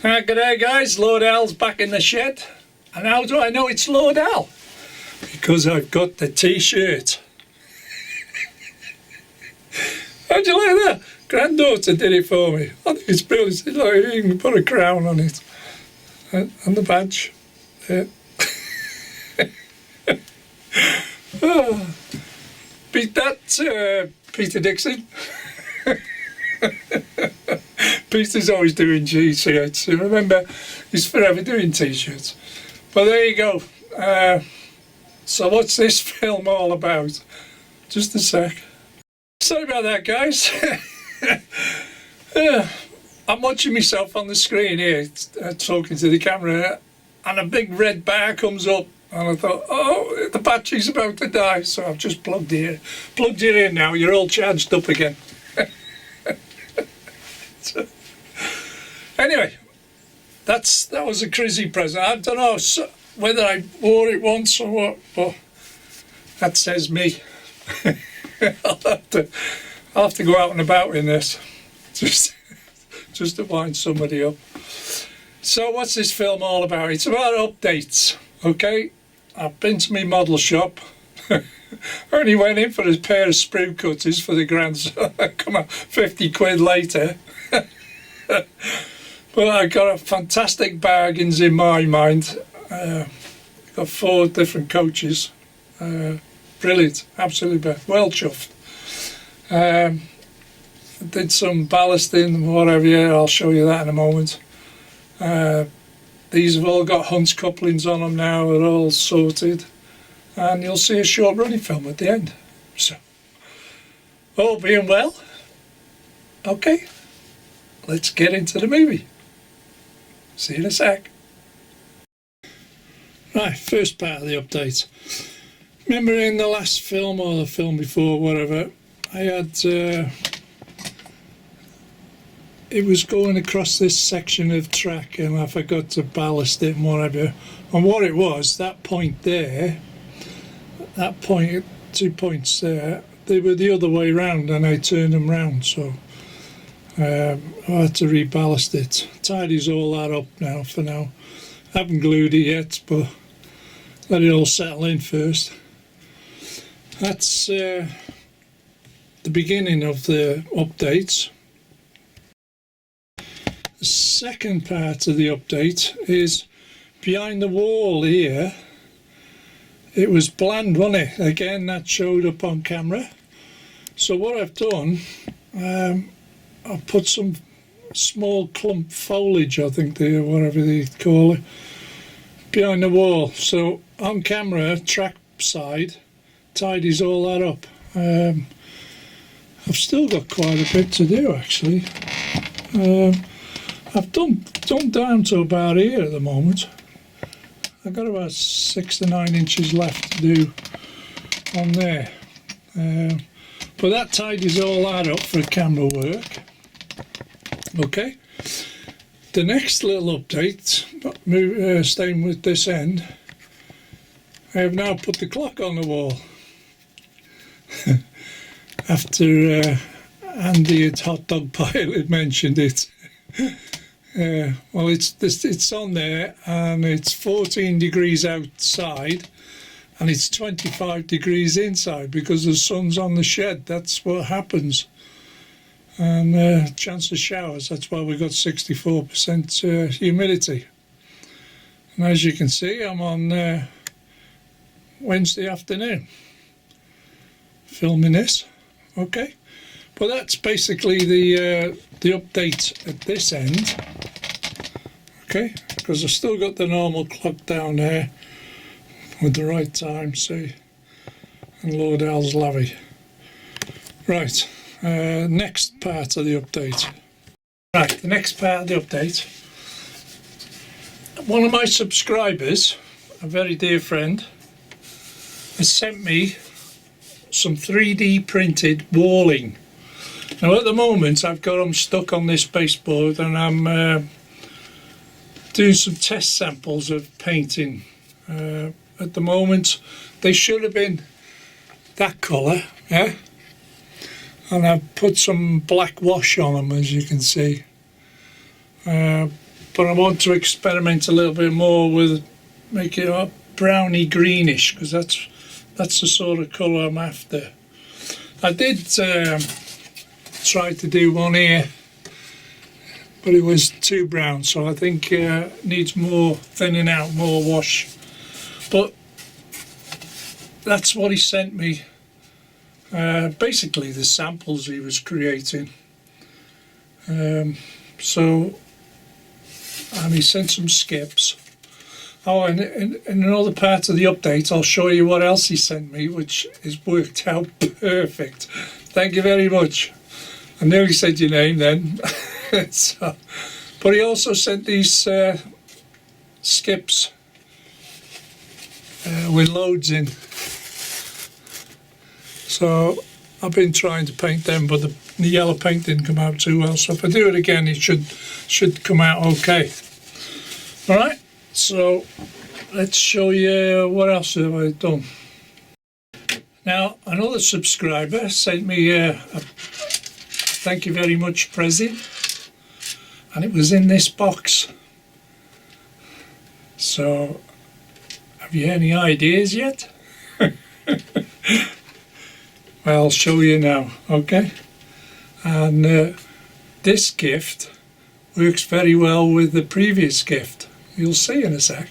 G'day guys, Lord Al's back in the shed. And how do I know it's Lord Al? Because I've got the t-shirt. How'd you like that? Granddaughter did it for me. I think it's brilliant. It's like you can put a crown on it. And the badge. Yeah. Oh, beat that, Peter Dixon. Peter's always doing t-shirts. Remember, he's forever doing t-shirts. But there you go. So what's this film all about? Just a sec. Sorry about that, guys. I'm watching myself on the screen here, talking to the camera, and a big red bar comes up. And I thought, oh, the battery's about to die, so I've just plugged it in now. You're all charged up again. So, anyway, that was a crazy present. I don't know whether I wore it once or what, but that says me. I'll have to go out and about in this, just to wind somebody up. So what's this film all about? It's about updates, okay? I've been to my model shop. Only went in for a pair of sprue cutters for the grandson. Come on, 50 quid later. But I got a fantastic bargains in my mind. Got 4 different coaches. Brilliant, absolutely well chuffed. Did some ballasting, whatever. Yeah, I'll show you that in a moment. These have all got Hunt's couplings on them now. They're all sorted, and you'll see a short running film at the end. So, all being well, okay, let's get into the movie. See you in a sec. Right, first part of the update. Remember in the last film or the film before, whatever, I had it was going across this section of track and I forgot to ballast it and whatever. And what it was, that point there, that point, 2 points there, they were the other way round and I turned them round, so I had to reballast it. Tidies all that up now for now. I haven't glued it yet, but let it all settle in first. That's the beginning of the updates. The second part of the update is behind the wall here. It was bland, wasn't it? Again, that showed up on camera. So what I've done, I've put some small clump foliage, I think they, whatever they call it, behind the wall. So on camera, track side, tidies all that up. I've still got quite a bit to do actually. I've done down to about here at the moment. I've got about 6 to 9 inches left to do on there. But that tidies all that up for camera work. Okay. The next little update, staying with this end, I have now put the clock on the wall. After Andy at Hot Dog Pilot mentioned it. Well, it's on there and it's 14 degrees outside and it's 25 degrees inside because the sun's on the shed. That's what happens. And chance of showers, that's why we've got 64% humidity. And as you can see, I'm on Wednesday afternoon filming this. Okay, but that's basically the update at this end. Okay, because I've still got the normal clock down there with the right time, see, and Lord Al's lavvy. Right, next part of the update. Right, the next part of the update. One of my subscribers, a very dear friend, has sent me some 3D printed walling. Now at the moment I've got them stuck on this baseboard and I'm doing some test samples of painting. At the moment they should have been that colour, yeah? And I've put some black wash on them, as you can see. But but I want to experiment a little bit more with making it a browny greenish, because that's the sort of colour I'm after. I did try to do one here, but it was too brown, so I think it needs more thinning out, more wash. But that's what he sent me, basically the samples he was creating. So, and he sent some skips. Oh, and in another part of the update, I'll show you what else he sent me, which has worked out perfect. Thank you very much. I nearly said your name then. So, but he also sent these skips with loads in. So I've been trying to paint them, but the yellow paint didn't come out too well. So if I do it again, it should come out okay. All right. So let's show you what else have I done. Now, another subscriber sent me a thank you very much present, and it was in this box. So, have you any ideas yet? Well, I'll show you now, okay? And this gift works very well with the previous gift. You'll see in a sec.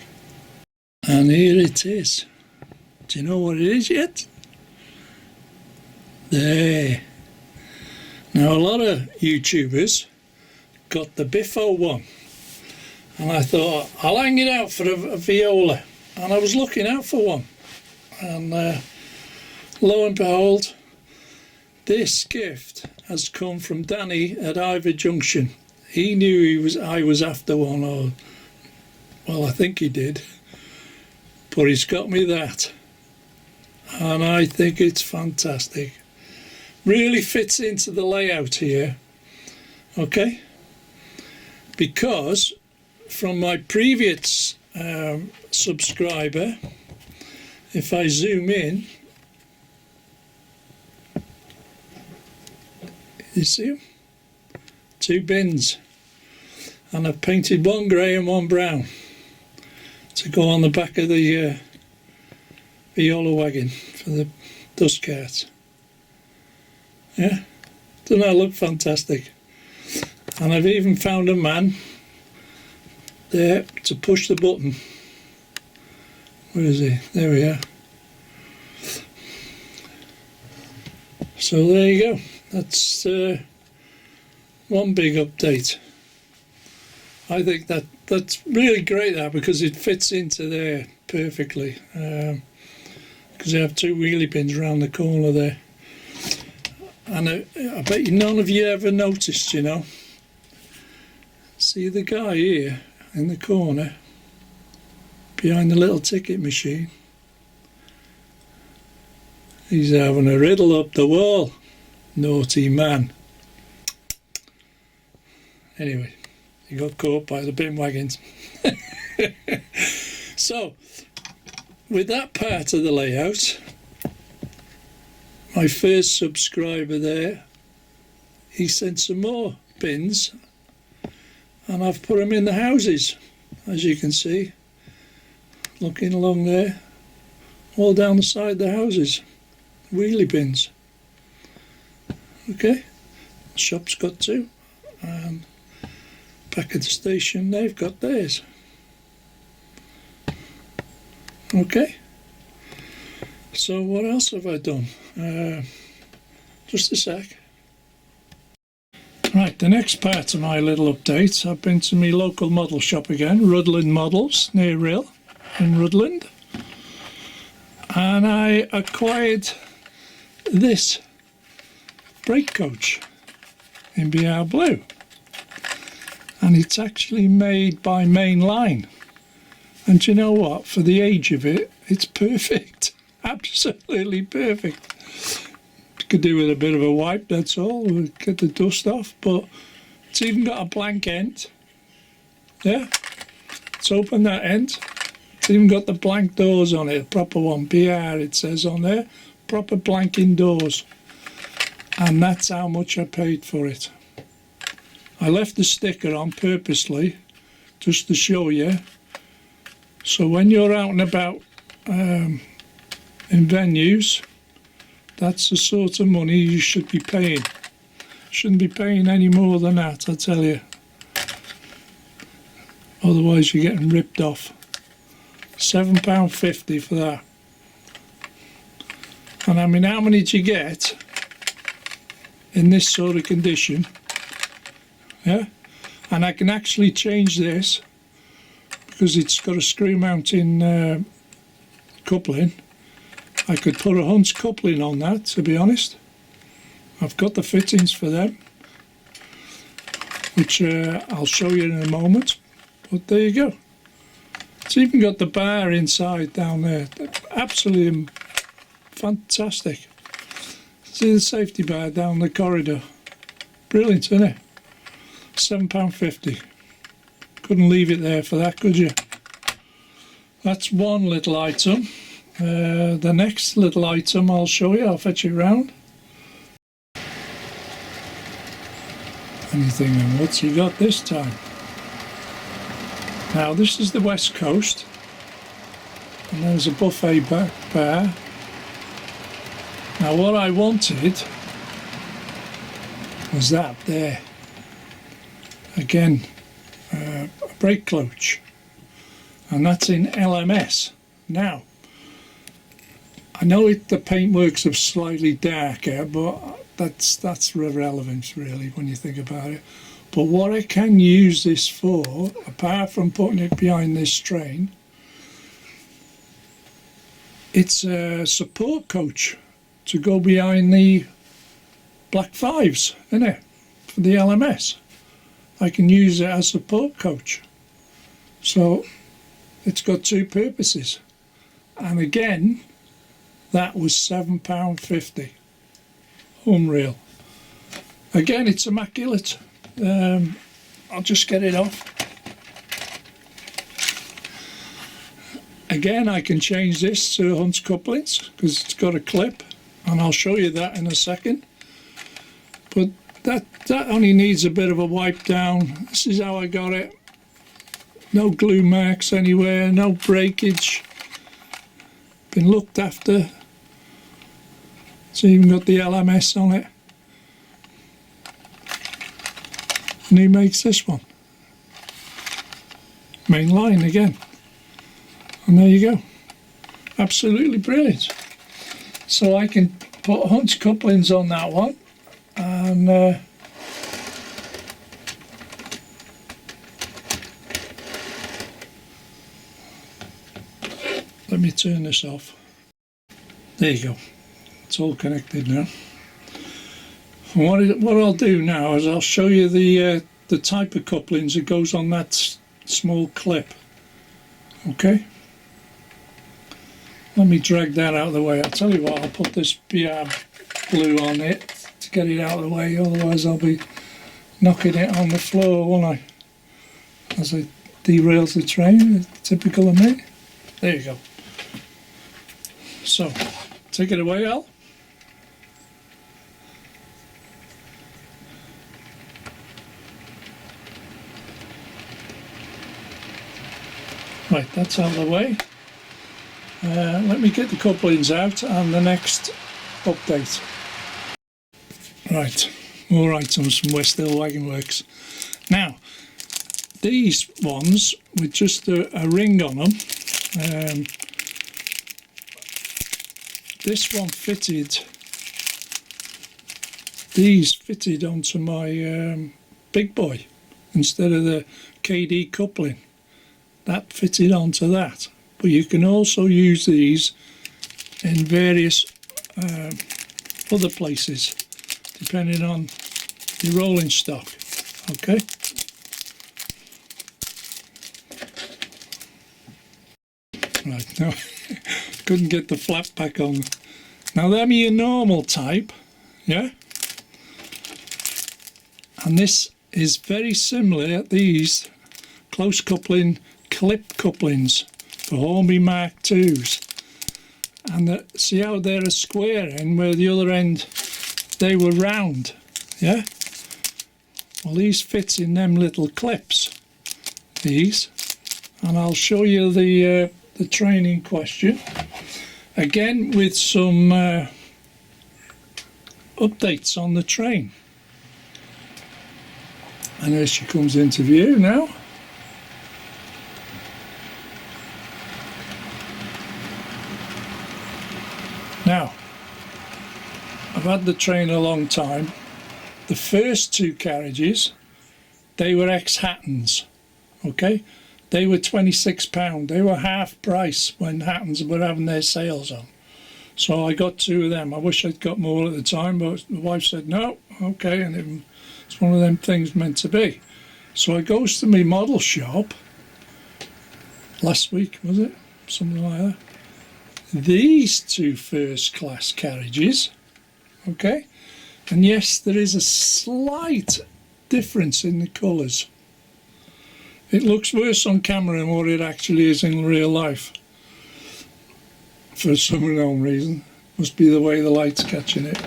And here it is. Do you know what it is yet? There. Now, a lot of YouTubers got the Biffo one, and I thought I'll hang it out for a viola, and I was looking out for one, and lo and behold, this gift has come from Danny at Ivor Junction. He knew I was after one, or well, I think he did, but he's got me that, and I think it's fantastic. Really fits into the layout here, okay? Because from my previous subscriber, if I zoom in, you see them? 2 bins, and I've painted one grey and one brown to go on the back of the viola wagon for the dust cart. Yeah, doesn't that look fantastic? And I've even found a man there to push the button. Where is he? There we are. So there you go. That's one big update. I think that's really great, that, because it fits into there perfectly. Because I have 2 wheelie bins around the corner there. And I bet you none of you ever noticed, you know. See the guy here in the corner, behind the little ticket machine? He's having a riddle up the wall. Naughty man. Anyway, he got caught by the bin wagons. So, with that part of the layout, my first subscriber there, he sent some more bins, and I've put them in the houses, as you can see, looking along there, all down the side of the houses, wheelie bins. Okay, the shop's got 2, and back at the station they've got theirs. Okay. So what else have I done? Just a sec. Right, the next part of my little update, I've been to my local model shop again, Rutland Models, near Rill, in Rutland. And I acquired this brake coach in BR Blue. And it's actually made by Mainline. And you know what? For the age of it, it's perfect. Absolutely perfect. Could do with a bit of a wipe, that's all. We'll get the dust off, but it's even got a blank end. Yeah, let's open that end. It's even got the blank doors on it, a proper one, BR it says on there, proper blanking doors. And that's how much I paid for it. I left the sticker on purposely just to show you. So when you're out and about in venues, that's the sort of money you should be paying. Shouldn't be paying any more than that, I tell you. Otherwise you're getting ripped off. £7.50 for that. And I mean, how many do you get in this sort of condition? Yeah, and I can actually change this because it's got a screw mounting coupling. I could put a Hunt's coupling on that, to be honest. I've got the fittings for them, which I'll show you in a moment. But there you go. It's even got the bar inside down there. Absolutely fantastic. See the safety bar down the corridor. Brilliant, isn't it? £7.50. Couldn't leave it there for that, could you? That's one little item. The next little item I'll show you, I'll fetch it round. And you're thinking, what's he got this time? Now this is the West Coast, and there's a buffet bar. Now what I wanted was that there. Again, a brake clutch, and that's in LMS. Now, I know the paintworks are slightly darker, but that's irrelevant really when you think about it. But what I can use this for, apart from putting it behind this train, it's a support coach to go behind the Black 5s, isn't it? For the LMS. I can use it as a support coach. So it's got two purposes. And again, that was £7.50. Unreal. Again, it's immaculate. I'll just get it off. Again, I can change this to Hunt's couplings because it's got a clip, and I'll show you that in a second. But that only needs a bit of a wipe down. This is how I got it. No glue marks anywhere, no breakage. Been looked after. It's even got the LMS on it. And he makes this one. Main line again. And there you go. Absolutely brilliant. So I can put Hunt's couplings on that one, and let me turn this off. There you go. It's all connected now. And what I'll do now is I'll show you the type of couplings that goes on that small clip. Okay. Let me drag that out of the way. I'll tell you what, I'll put this BR glue on it to get it out of the way, otherwise I'll be knocking it on the floor, won't I? As I derails the train, typical of me. There you go. So, take it away, Al. Right, that's out of the way. Let me get the couplings out and the next update. Right, more items from West Hill Wagon Works. Now, these ones with just a ring on them, this one fitted, these fitted onto my big boy instead of the KD coupling. That fitted onto that. But you can also use these in various other places, depending on your rolling stock. Okay. Right, now couldn't get the flap back on. Now them are your normal type, yeah? And this is very similar, these close coupling clip couplings for Hornby Mk2s. And see how they're a square end where the other end they were round, yeah? Well, these fits in them little clips. these, and I'll show you the train in question again with some updates on the train. And there she comes into view now. Now, I've had the train a long time. The first two carriages, they were ex-Hattons, okay? They were £26. They were half price when Hattons were having their sales on. So I got two of them. I wish I'd got more at the time, but the wife said no, okay, and it's one of them things meant to be. So I goes to my model shop last week, was it? Something like that. These two first class carriages, okay, and yes, there is a slight difference in the colours. It looks worse on camera than what it actually is in real life. For some unknown reason. Must be the way the light's catching it.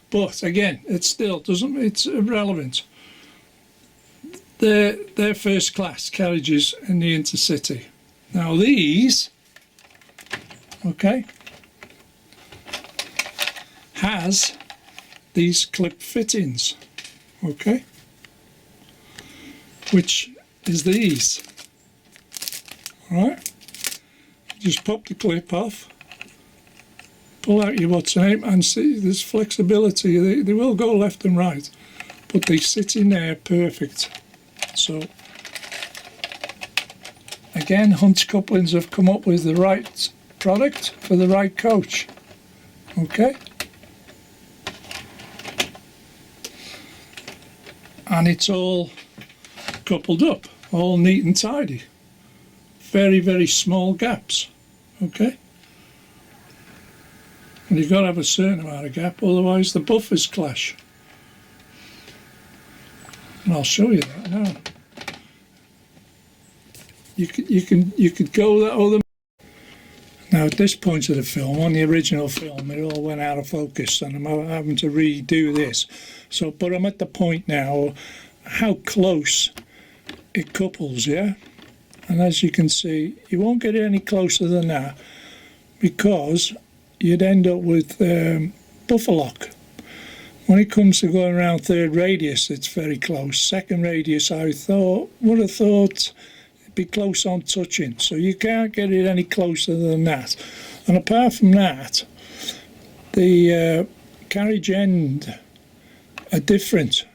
But again, it still doesn't, it's irrelevant. They're first class carriages in the intercity. Now these, okay, has these clip fittings, okay, which is these. Alright, just pop the clip off, pull out your what's name, and see there's flexibility. They will go left and right, but they sit in there perfect. So again, Hunt's Couplings have come up with the right product for the right coach, okay, and it's all coupled up, all neat and tidy, very, very small gaps, okay, and you've got to have a certain amount of gap, otherwise the buffers clash, and I'll show you that now. You could go that other. Now at this point of the film, on the original film, it all went out of focus, and I'm having to redo this. So, but I'm at the point now how close it couples, yeah. And as you can see, you won't get any closer than that because you'd end up with buffer lock. When it comes to going around third radius, it's very close. Second radius, would have thought it'd be close on touching. So you can't get it any closer than that. And apart from that, the carriage end are different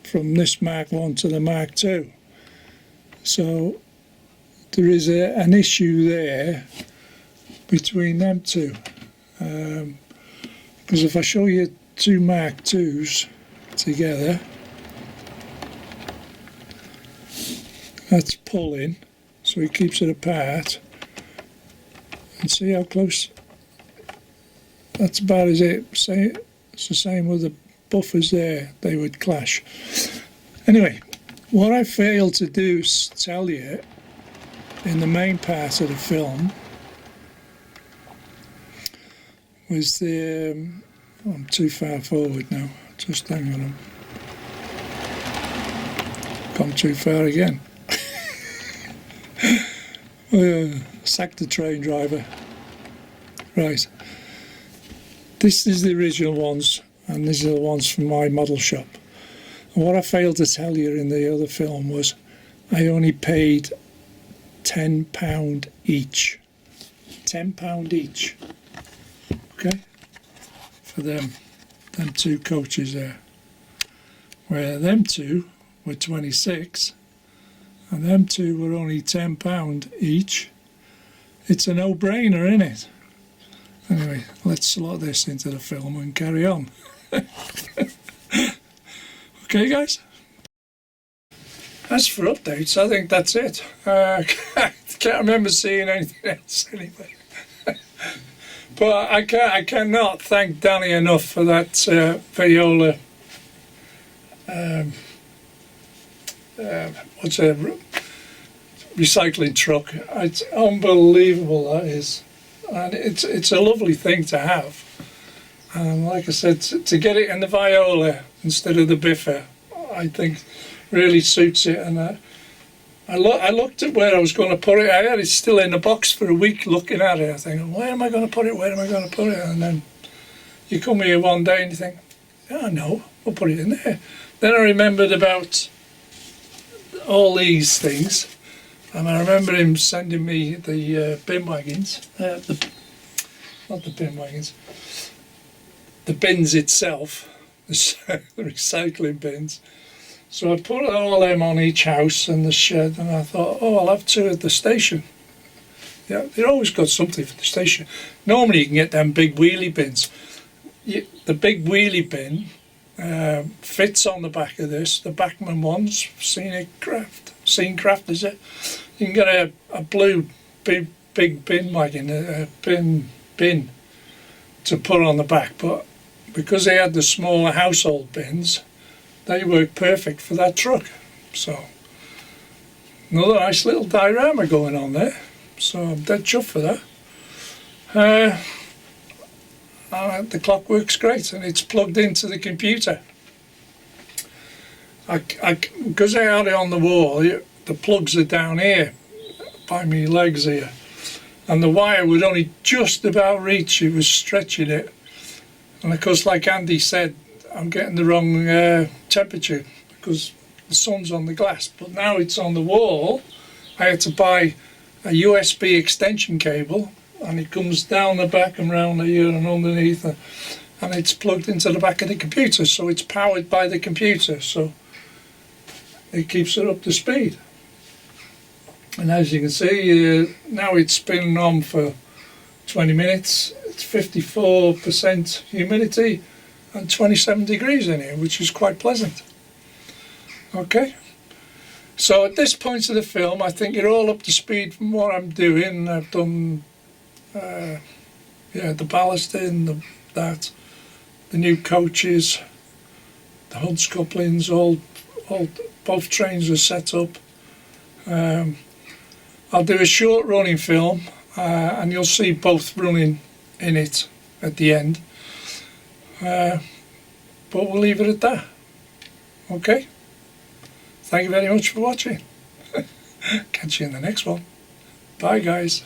from this Mark 1 to the Mark 2. So there is an issue there between them two. Because if I show you two Mark 2s together, that's pulling, so he keeps it apart. And see how close? That's about as it. It's the same with the buffers there, they would clash. Anyway, what I failed to do is tell you in the main part of the film was the I'm too far forward now, just hang on. Gone too far again. Sack the train driver. Right, this is the original ones, and these are the ones from my model shop. And what I failed to tell you in the other film was I only paid £10 each. £10 each. Okay? For them two coaches there. Where them two were 26 and them two were only £10 each. It's a no-brainer, isn't it? Anyway, let's slot this into the film and carry on. Okay, guys? As for updates, I think that's it. I can't remember seeing anything else anyway. But I cannot thank Danny enough for that Viola. What's a recycling truck? It's unbelievable, that is, and it's a lovely thing to have. And like I said, to get it in the Viola instead of the Biffa, I think really suits it. And I looked at where I was going to put it. I had it still in the box for a week looking at it. I think, where am I going to put it? Where am I going to put it? And then you come here one day and you think, oh no, we'll put it in there. Then I remembered about all these things, and I remember him sending me the bin wagons, not the bin wagons, the bins itself, the recycling bins. So I put all them on each house and the shed, and I thought, oh, I'll have two at the station. Yeah, they've always got something for the station. Normally you can get them big wheelie bins. The big wheelie bin fits on the back of this, the Bachmann ones, Scene Craft is it? You can get a blue big bin wagon, a bin to put on the back, but because they had the smaller household bins, they work perfect for that truck. So another nice little diorama going on there, so I'm dead chuffed for that. The clock works great and it's plugged into the computer. Because I had it on the wall, the plugs are down here by my legs here, and the wire would only just about reach. It was stretching it, and of course, like Andy said, I'm getting the wrong temperature because the sun's on the glass, but now it's on the wall. I had to buy a USB extension cable, and it comes down the back and round here and underneath, and it's plugged into the back of the computer, so it's powered by the computer, so it keeps it up to speed. And as you can see, now it's spinning on for 20 minutes. It's 54% humidity and 27 degrees in here, which is quite pleasant. Okay, so at this point of the film, I think you're all up to speed from what I'm doing. I've done the ballasting, the new coaches, the Hunts couplings, both trains are set up. I'll do a short running film, and you'll see both running in it at the end. But we'll leave it at that. Okay? Thank you very much for watching. Catch you in the next one. Bye guys.